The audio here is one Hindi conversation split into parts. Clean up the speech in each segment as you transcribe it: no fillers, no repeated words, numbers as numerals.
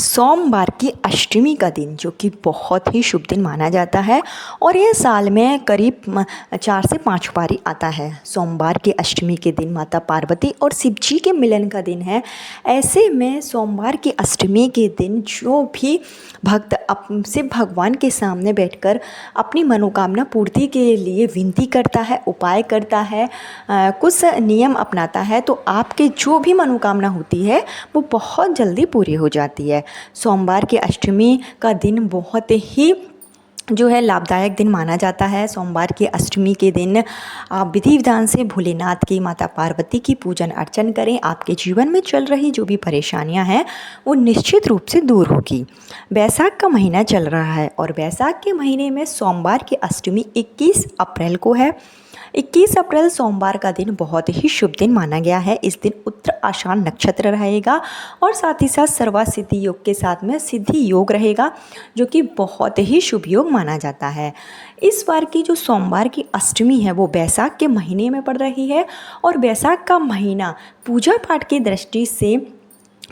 सोमवार की अष्टमी का दिन जो कि बहुत ही शुभ दिन माना जाता है और यह साल में करीब 4 से 5 बारी आता है। सोमवार की अष्टमी के दिन माता पार्वती और शिव जी के मिलन का दिन है। ऐसे में सोमवार की अष्टमी के दिन जो भी भक्त शिव भगवान के सामने बैठकर अपनी मनोकामना पूर्ति के लिए विनती करता है, उपाय करता है, कुछ नियम अपनाता है तो आपके जो भी मनोकामना होती है वो बहुत जल्दी पूरी हो जाती है। सोमवार की अष्टमी का दिन बहुत ही जो है लाभदायक दिन माना जाता है। सोमवार की अष्टमी के दिन आप विधि विधान से भोलेनाथ की, माता पार्वती की पूजन अर्चन करें। आपके जीवन में चल रही जो भी परेशानियां हैं वो निश्चित रूप से दूर होगी। बैसाख का महीना चल रहा है और बैसाख के महीने में सोमवार की अष्टमी 21 अप्रैल को है। 21 अप्रैल सोमवार का दिन बहुत ही शुभ दिन माना गया है। इस दिन उत्तर आषाढ़ नक्षत्र रहेगा और साथ ही साथ सर्वा सिद्धि योग के साथ में सिद्धि योग रहेगा जो कि बहुत ही शुभ योग माना जाता है। इस बार की जो सोमवार की अष्टमी है वो बैसाख के महीने में पड़ रही है और बैसाख का महीना पूजा पाठ की दृष्टि से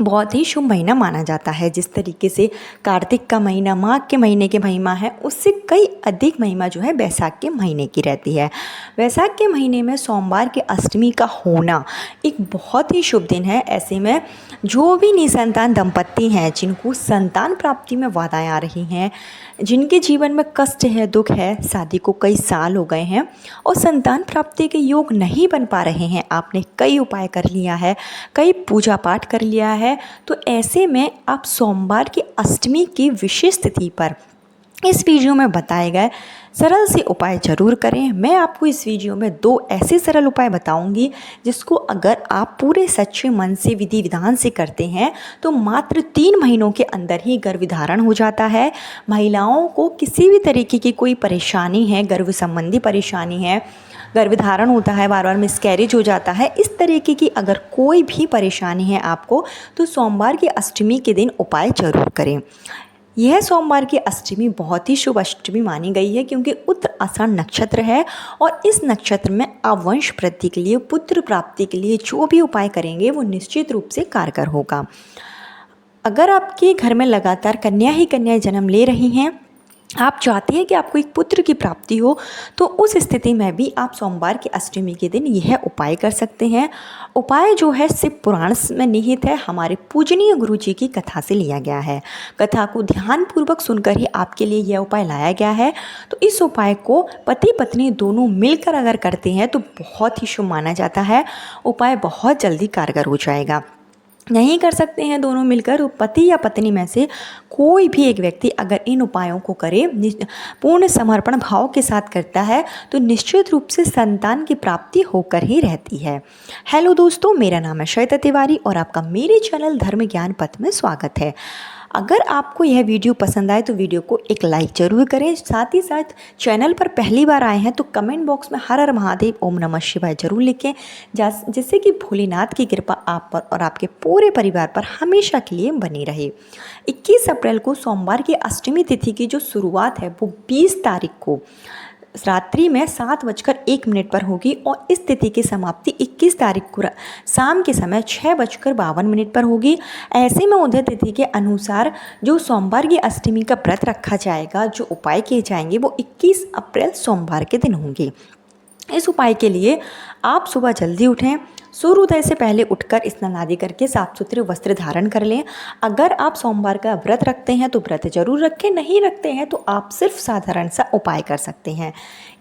बहुत ही शुभ महीना माना जाता है। जिस तरीके से कार्तिक का महीना माघ के महीने की महिमा है उससे कई अधिक महिमा जो है बैसाख के महीने की रहती है। बैसाख के महीने में सोमवार की अष्टमी का होना एक बहुत ही शुभ दिन है। ऐसे में जो भी निसंतान दंपत्ति हैं, जिनको संतान प्राप्ति में बाधाएं आ रही हैं, जिनके जीवन में कष्ट है, दुख है, शादी को कई साल हो गए हैं और संतान प्राप्ति के योग नहीं बन पा रहे हैं, आपने कई उपाय कर लिया है, कई पूजा पाठ कर लिया है, तो ऐसे में आप सोमवार की अष्टमी की विशेष तिथि पर इस वीडियो में बताए गए सरल से उपाय जरूर करें। मैं आपको इस वीडियो में 2 ऐसे सरल उपाय बताऊंगी जिसको अगर आप पूरे सच्चे मन से विधि विधान से करते हैं तो मात्र 3 महीनों के अंदर ही गर्भधारण हो जाता है। महिलाओं को किसी भी तरीके की कोई परेशानी है, गर्भ संबंधी परेशानी है, गर्भधारण होता है, बार बार मिसकैरेज हो जाता है, इस तरीके की अगर कोई भी परेशानी है आपको तो सोमवार की अष्टमी के दिन उपाय जरूर करें। यह सोमवार की अष्टमी बहुत ही शुभ अष्टमी मानी गई है क्योंकि उत्तर आषाढ़ नक्षत्र है और इस नक्षत्र में आप वंश वृद्धि के लिए, पुत्र प्राप्ति के लिए जो भी उपाय करेंगे वो निश्चित रूप से कारगर होगा। अगर आपके घर में लगातार कन्या ही कन्याएं जन्म ले रही हैं, आप चाहते हैं कि आपको एक पुत्र की प्राप्ति हो, तो उस स्थिति में भी आप सोमवार की अष्टमी के दिन यह उपाय कर सकते हैं। उपाय जो है शिव पुराण में निहित है, हमारे पूजनीय गुरु जी की कथा से लिया गया है। कथा को ध्यानपूर्वक सुनकर ही आपके लिए यह उपाय लाया गया है। तो इस उपाय को पति पत्नी दोनों मिलकर अगर करते हैं तो बहुत ही शुभ माना जाता है। उपाय बहुत जल्दी कारगर हो जाएगा। नहीं कर सकते हैं दोनों मिलकर, तो पति या पत्नी में से कोई भी एक व्यक्ति अगर इन उपायों को करे, पूर्ण समर्पण भाव के साथ करता है तो निश्चित रूप से संतान की प्राप्ति होकर ही रहती है। हेलो दोस्तों, मेरा नाम है श्वेता तिवारी और आपका मेरे चैनल धर्म ज्ञान पथ में स्वागत है। अगर आपको यह वीडियो पसंद आए तो वीडियो को एक लाइक जरूर करें। साथ ही साथ चैनल पर पहली बार आए हैं तो कमेंट बॉक्स में हर हर महादेव, ओम नमः शिवाय जरूर लिखें, जिससे कि भोलेनाथ की कृपा आप पर और आपके पूरे परिवार पर हमेशा के लिए बनी रहे। 21 अप्रैल को सोमवार की अष्टमी तिथि की जो शुरुआत है वो 20 तारीख को रात्रि में 7:01 पर होगी और इस तिथि की समाप्ति 21 तारीख को शाम के समय 6:52 पर होगी। ऐसे में उदय तिथि के अनुसार जो सोमवार की अष्टमी का व्रत रखा जाएगा, जो उपाय किए जाएंगे वो 21 अप्रैल सोमवार के दिन होंगे। इस उपाय के लिए आप सुबह जल्दी उठें, सूर्योदय से पहले उठकर स्नान आदि करके साफ सुथरे वस्त्र धारण कर लें। अगर आप सोमवार का व्रत रखते हैं तो व्रत जरूर रखें, नहीं रखते हैं तो आप सिर्फ साधारण सा उपाय कर सकते हैं।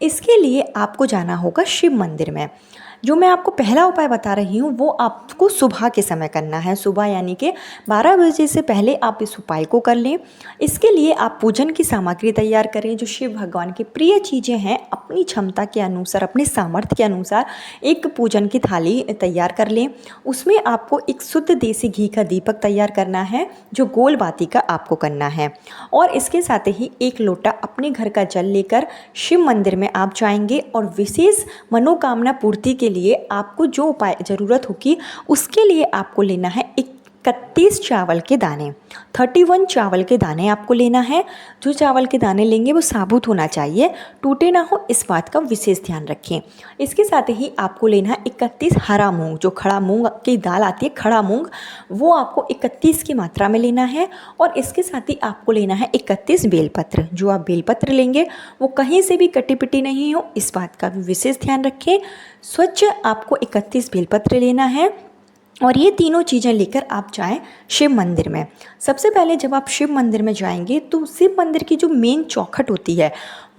इसके लिए आपको जाना होगा शिव मंदिर में। जो मैं आपको पहला उपाय बता रही हूँ वो आपको सुबह के समय करना है। सुबह यानी कि 12 बजे से पहले आप इस उपाय को कर लें। इसके लिए आप पूजन की सामग्री तैयार करें। जो शिव भगवान की प्रिय चीज़ें हैं, अपनी क्षमता के अनुसार, अपने सामर्थ्य के अनुसार एक पूजन की थाली तैयार कर लें। उसमें आपको एक शुद्ध देसी घी का दीपक तैयार करना है जो गोल बाती का आपको करना है। और इसके साथ ही 1 लोटा अपने घर का जल लेकर शिव मंदिर में आप जाएंगे और विशेष मनोकामना पूर्ति के लिए आपको जो उपाय ज़रूरत होगी उसके लिए आपको लेना है एक 31 चावल के दाने, 31 चावल के दाने आपको लेना है। जो चावल के दाने लेंगे वो साबुत होना चाहिए, टूटे ना हो, इस बात का विशेष ध्यान रखें। इसके साथ ही आपको लेना है 31 हरा मूंग, जो खड़ा मूंग की दाल आती है, खड़ा मूंग, वो आपको 31 की मात्रा में लेना है। और इसके साथ ही आपको लेना है 31 बेलपत्र। जो आप बेलपत्र लेंगे वो कहीं से भी कटी पिटी नहीं हो, इस बात का भी विशेष ध्यान रखें। स्वच्छ आपको 31 बेलपत्र लेना है और ये तीनों चीज़ें लेकर आप जाएं शिव मंदिर में। सबसे पहले जब आप शिव मंदिर में जाएंगे तो शिव मंदिर की जो मेन चौखट होती है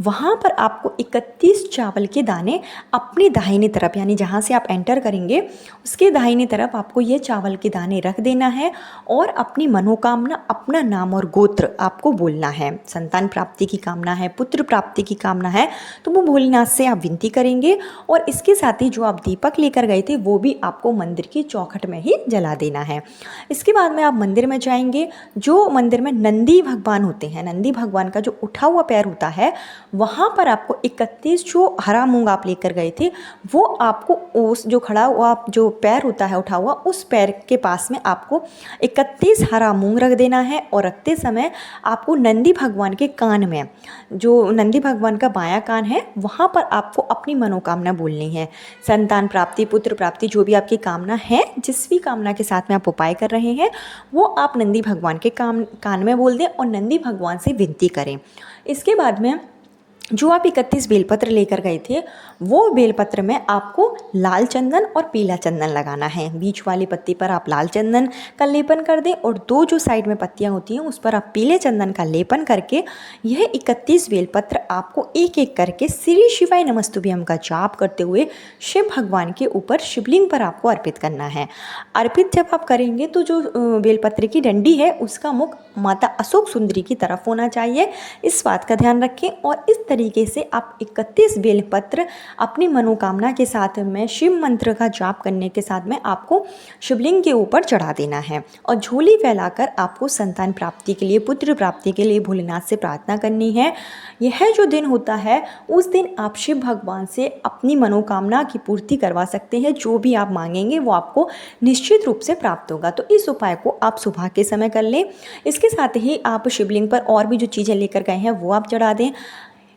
वहाँ पर आपको 31 चावल के दाने अपनी दाहिनी तरफ, यानी जहाँ से आप एंटर करेंगे उसके दाहिनी तरफ आपको ये चावल के दाने रख देना है और अपनी मनोकामना, अपना नाम और गोत्र आपको बोलना है। संतान प्राप्ति की कामना है, पुत्र प्राप्ति की कामना है, तो वो भोलेनाथ से आप विनती करेंगे। और इसके साथ ही जो आप दीपक लेकर गए थे वो भी आपको मंदिर की चौखट में ही जला देना है। इसके बाद में आप मंदिर में जाएंगे। जो मंदिर में नंदी भगवान होते हैं, नंदी भगवान का जो उठा हुआ पैर होता है, वहाँ पर आपको 31 जो हरा मूंग आप लेकर गए थे वो आपको उस जो खड़ा हुआ जो पैर होता है उठा हुआ, उस पैर के पास में आपको 31 हरा मूंग रख देना है। और रखते समय आपको नंदी भगवान के कान में, जो नंदी भगवान का बायां कान है, वहाँ पर आपको अपनी मनोकामना बोलनी है। संतान प्राप्ति, पुत्र प्राप्ति, जो भी आपकी कामना है, जिस भी कामना के साथ में आप उपाय कर रहे हैं वो आप नंदी भगवान के कान में बोल दें और नंदी भगवान से विनती करें। इसके बाद में जो आप 31 बेलपत्र लेकर गए थे वो बेलपत्र में आपको लाल चंदन और पीला चंदन लगाना है। बीच वाली पत्ती पर आप लाल चंदन का लेपन कर दें और दो जो साइड में पत्तियां होती हैं उस पर आप पीले चंदन का लेपन करके यह 31 बेलपत्र आपको एक एक करके श्री शिवाय नमस्तुभ्यम का जाप करते हुए शिव भगवान के ऊपर, शिवलिंग पर आपको अर्पित करना है। अर्पित जब आप करेंगे तो जो बेलपत्र की डंडी है उसका मुख माता अशोक सुंदरी की तरफ होना चाहिए, इस बात का ध्यान रखें। और इस तरीके से आप 31 बेलपत्र अपनी मनोकामना के साथ में शिव मंत्र का जाप करने के साथ में आपको शिवलिंग के ऊपर चढ़ा देना है और झोली फैलाकर आपको संतान प्राप्ति के लिए, पुत्र प्राप्ति के लिए भोलेनाथ से प्रार्थना करनी है। यह जो दिन होता है उस दिन आप शिव भगवान से अपनी मनोकामना की पूर्ति करवा सकते हैं। जो भी आप मांगेंगे वो आपको निश्चित रूप से प्राप्त होगा। तो इस उपाय को आप सुबह के समय कर लें। इसके साथ ही आप शिवलिंग पर और भी जो चीज़ें लेकर गए हैं वो आप चढ़ा दें।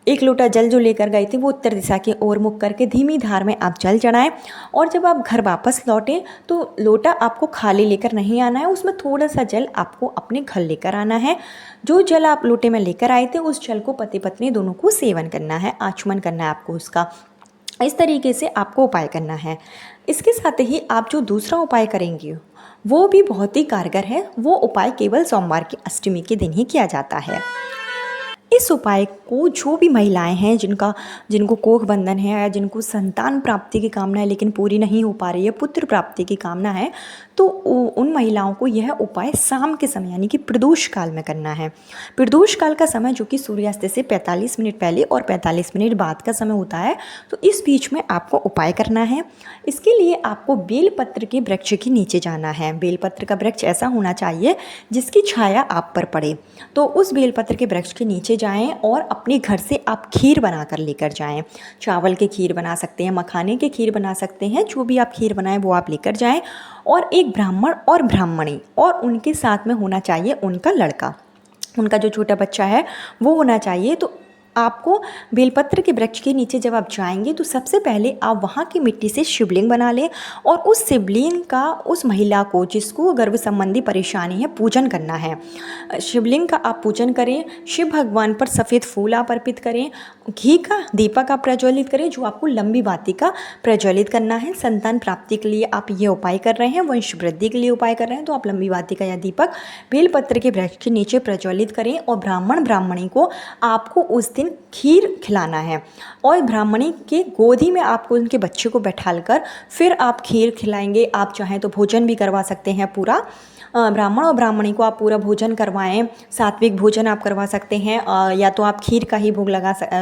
1 लोटा जल जो लेकर गए थे वो उत्तर दिशा की ओर मुख करके धीमी धार में आप जल चढ़ाएं। और जब आप घर वापस लौटें तो लोटा आपको खाली लेकर नहीं आना है, उसमें थोड़ा सा जल आपको अपने घर लेकर आना है। जो जल आप लोटे में लेकर आए थे उस जल को पति पत्नी दोनों को सेवन करना है, आचमन करना है आपको उसका। इस तरीके से आपको उपाय करना है। इसके साथ ही आप जो दूसरा उपाय करेंगे वो भी बहुत ही कारगर है। वो उपाय केवल सोमवार की अष्टमी के दिन ही किया जाता है। इस उपाय को जो भी महिलाएं हैं जिनको कोख बंधन है या जिनको संतान प्राप्ति की कामना है लेकिन पूरी नहीं हो पा रही है, पुत्र प्राप्ति की कामना है, तो उन महिलाओं को यह उपाय शाम के समय यानी कि प्रदोष काल में करना है। प्रदोष काल का समय जो कि सूर्यास्त से 45 मिनट पहले और 45 मिनट बाद का समय होता है, तो इस बीच में आपको उपाय करना है। इसके लिए आपको बेलपत्र के वृक्ष के नीचे जाना है। बेलपत्र का वृक्ष ऐसा होना चाहिए जिसकी छाया आप पर पड़े। तो उस बेलपत्र के वृक्ष के नीचे जाएं और अपने घर से आप खीर बनाकर लेकर जाएं। चावल के खीर बना सकते हैं, मखाने के खीर बना सकते हैं, जो भी आप खीर बनाएं वो आप लेकर जाएं। और एक ब्राह्मण और ब्राह्मणी और उनके साथ में होना चाहिए उनका लड़का, उनका जो छोटा बच्चा है वो होना चाहिए। तो आपको बेलपत्र के वृक्ष के नीचे जब आप जाएंगे तो सबसे पहले आप वहाँ की मिट्टी से शिवलिंग बना लें और उस शिवलिंग का उस महिला को जिसको गर्भ संबंधी परेशानी है पूजन करना है। शिवलिंग का आप पूजन करें, शिव भगवान पर सफ़ेद फूल आप अर्पित करें, घी का दीपक आप प्रज्वलित करें जो आपको लंबी वाटिका प्रज्वलित करना है। संतान प्राप्ति के लिए आप ये उपाय कर रहे हैं, वंश वृद्धि के लिए उपाय कर रहे हैं, तो आप लंबी वाटिका या दीपक बेलपत्र के वृक्ष के नीचे प्रज्वलित करें। और ब्राह्मण ब्राह्मणी को आपको उस दिन खीर खिलाना है और ब्राह्मणी के गोदी में आपको उनके बच्चे को बैठालकर फिर आप खीर खिलाएंगे। आप चाहें तो भोजन भी करवा सकते हैं पूरा। ब्राह्मण और ब्राह्मणी को आप पूरा भोजन करवाएं, सात्विक भोजन आप करवा सकते हैं, या तो आप खीर का ही भोग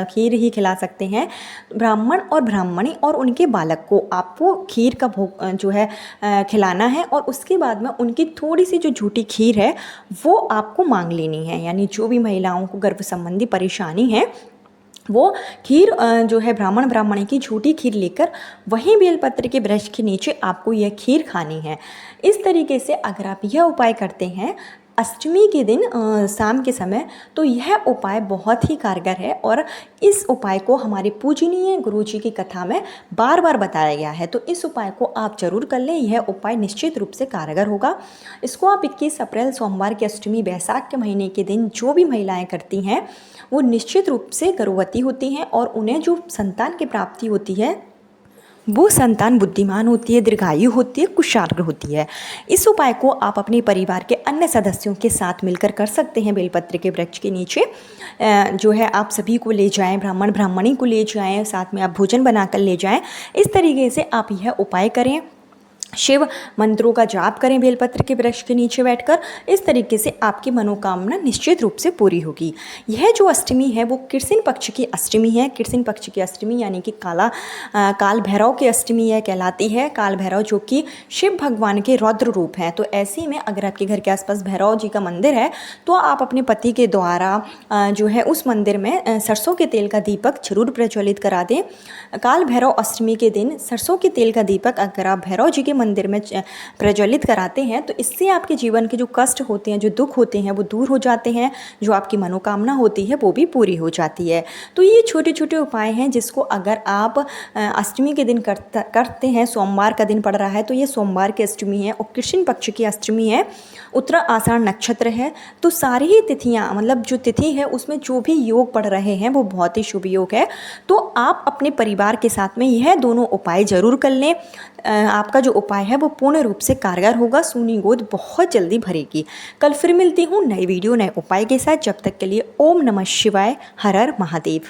खीर ही खिला सकते हैं। ब्राह्मण और ब्राह्मणी और उनके बालक को आपको खीर का भोग जो है खिलाना है। और उसके बाद में उनकी थोड़ी सी जो झूठी खीर है वो आपको मांग लेनी है। यानी जो भी महिलाओं को गर्भ संबंधी परेशानी है वो खीर जो है ब्राह्मण ब्राह्मणी की झूठी खीर लेकर वहीं बेलपत्र के वृक्ष के नीचे आपको यह खीर खानी है। इस तरीके से अगर आप यह उपाय करते हैं अष्टमी के दिन शाम के समय, तो यह उपाय बहुत ही कारगर है और इस उपाय को हमारे पूजनीय गुरुजी की कथा में बार बार बताया गया है। तो इस उपाय को आप जरूर कर लें, यह उपाय निश्चित रूप से कारगर होगा। इसको आप 21 अप्रैल सोमवार की अष्टमी बैसाख के महीने के दिन जो भी महिलाएं करती हैं वो निश्चित रूप से गर्भवती होती हैं और उन्हें जो संतान की प्राप्ति होती है वो संतान बुद्धिमान होती है, दीर्घायु होती है, कुशाग्र होती है। इस उपाय को आप अपने परिवार के अन्य सदस्यों के साथ मिलकर कर सकते हैं। बेलपत्र के वृक्ष के नीचे जो है आप सभी को ले जाएं, ब्राह्मण ब्राह्मणी को ले जाएं, साथ में आप भोजन बनाकर ले जाएं। इस तरीके से आप यह उपाय करें, शिव मंत्रों का जाप करें बेलपत्र के वृक्ष के नीचे बैठकर। इस तरीके से आपकी मनोकामना निश्चित रूप से पूरी होगी। यह जो अष्टमी है वो कृष्ण पक्ष की अष्टमी है। कृष्ण पक्ष की अष्टमी यानी कि काल भैरव की अष्टमी यह कहलाती है। काल भैरव जो कि शिव भगवान के रौद्र रूप हैं। तो ऐसे में अगर आपके घर के आसपास भैरव जी का मंदिर है तो आप अपने पति के द्वारा जो है उस मंदिर में सरसों के तेल का दीपक जरूर प्रज्वलित करा दें। काल भैरव अष्टमी के दिन सरसों के तेल का दीपक अगर आप भैरव जी के मंदिर में प्रज्वलित कराते हैं तो इससे आपके जीवन के जो कष्ट होते हैं, जो दुख होते हैं वो दूर हो जाते हैं, जो आपकी मनोकामना होती है वो भी पूरी हो जाती है। तो ये छोटे छोटे उपाय हैं जिसको अगर आप अष्टमी के दिन करते हैं, सोमवार का दिन पड़ रहा है तो ये सोमवार की अष्टमी है और कृष्ण पक्ष की अष्टमी है, उत्तरा आषाढ़ नक्षत्र है। तो सारी ही तिथियाँ मतलब जो तिथि है उसमें जो भी योग पड़ रहे हैं वो बहुत ही शुभ योग है। तो आप अपने परिवार के साथ में यह दोनों उपाय जरूर कर लें। आपका जो उपाय है वो पूर्ण रूप से कारगर होगा, सूनी गोद बहुत जल्दी भरेगी। कल फिर मिलती हूँ नई वीडियो नए उपाय के साथ। जब तक के लिए ओम नमः शिवाय, हर हर महादेव।